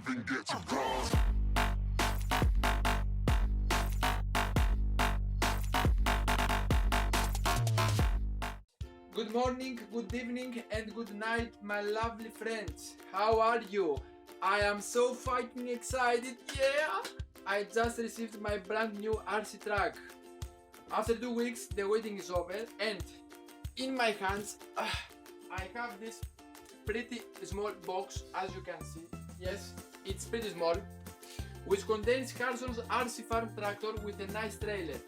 even get to cross. Good morning, good evening and good night, my lovely friends. How are you? I am so fucking excited, yeah! I just received my brand new RC truck. After 2 weeks the waiting is over and in my hands I have this pretty small box, as you can see. Yes, it's pretty small, which contains Carson's RC farm tractor with a nice trailer.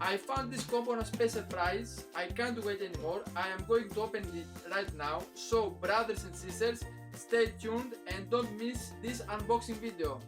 I found this combo on a special price. I can't wait anymore. I am going to open it right now. So brothers and sisters, stay tuned and don't miss this unboxing video.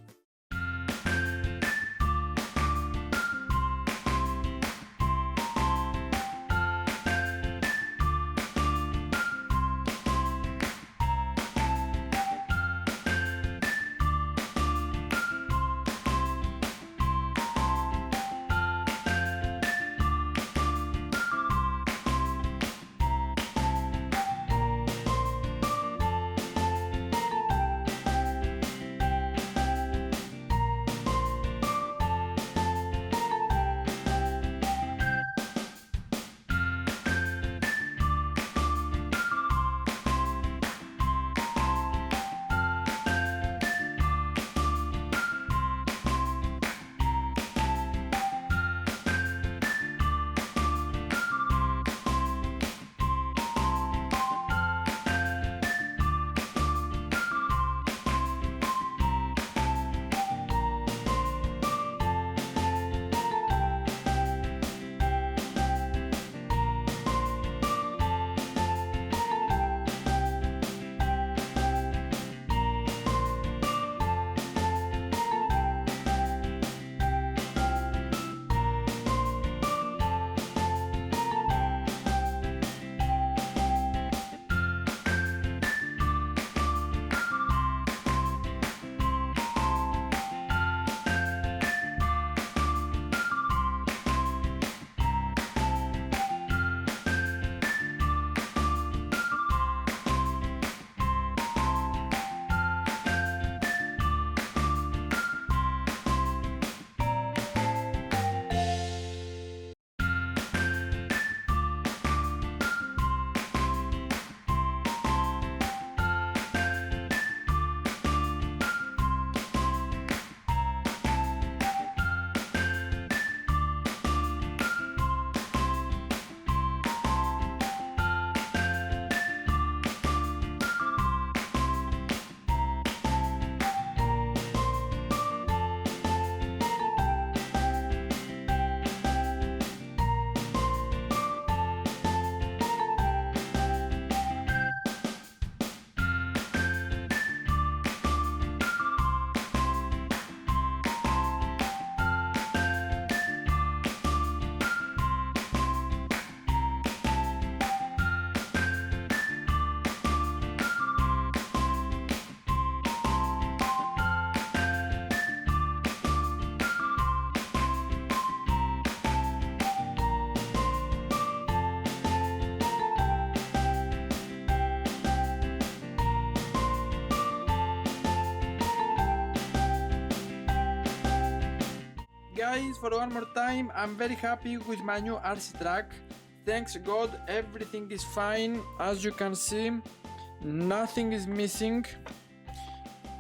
Guys, for one more time, I'm very happy with my new RC truck. Thanks God, everything is fine. As you can see, nothing is missing,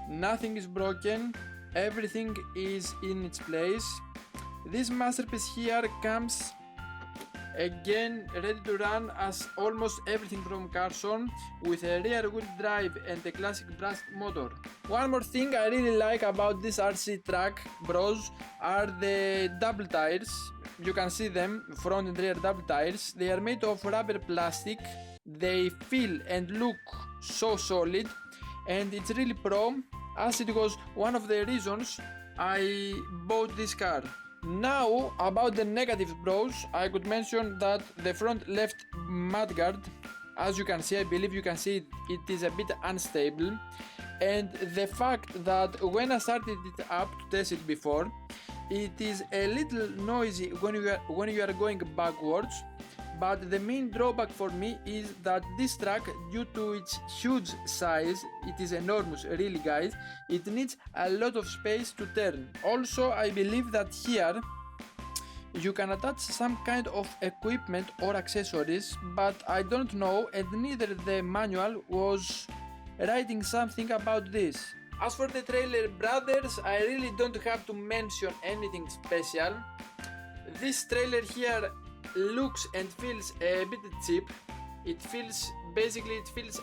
nothing is broken, everything is in its place. This masterpiece here comes again ready to run as almost everything from Carson, with a rear wheel drive and a classic brass motor. One more thing I really like about this RC truck, bros, are the double tires. You can see them, front and rear double tires. They are made of rubber plastic. They feel and look so solid, and it's really pro, as it was one of the reasons I bought this car. Now about the negatives, bros, I could mention that the front left mudguard, as you can see, I believe you can see it is a bit unstable, and the fact that when I started it up to test it before, it is a little noisy when you are going backwards, but the main drawback for me is that this truck, due to its huge size, it is enormous really guys, it needs a lot of space to turn. Also I believe that here you can attach some kind of equipment or accessories, but I don't know, and neither the manual was writing something about this. As for the trailer brothers, I really don't have to mention anything special. This trailer here looks and feels a bit cheap. It feels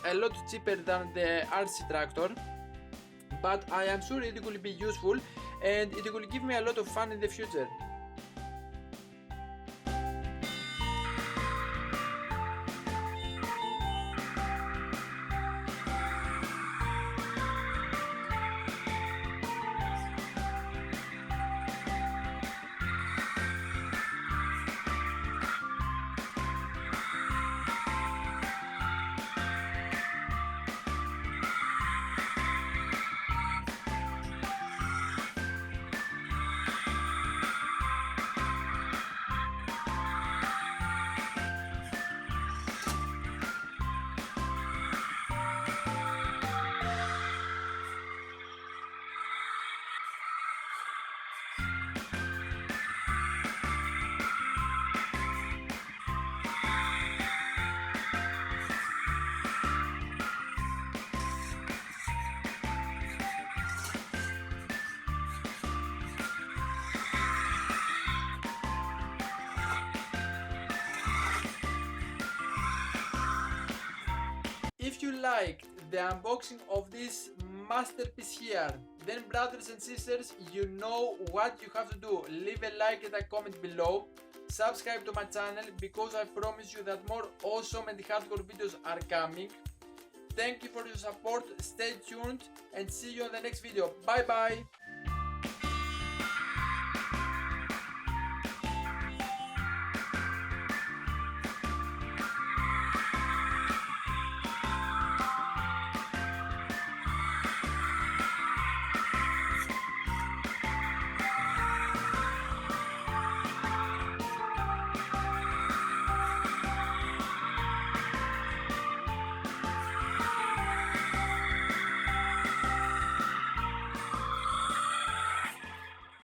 a lot cheaper than the RC tractor, but I am sure it will be useful and it will give me a lot of fun in the future. If you liked the unboxing of this masterpiece here, then brothers and sisters, you know what you have to do. Leave a like and a comment below. Subscribe to my channel because I promise you that more awesome and hardcore videos are coming. Thank you for your support, stay tuned and see you on the next video. Bye bye!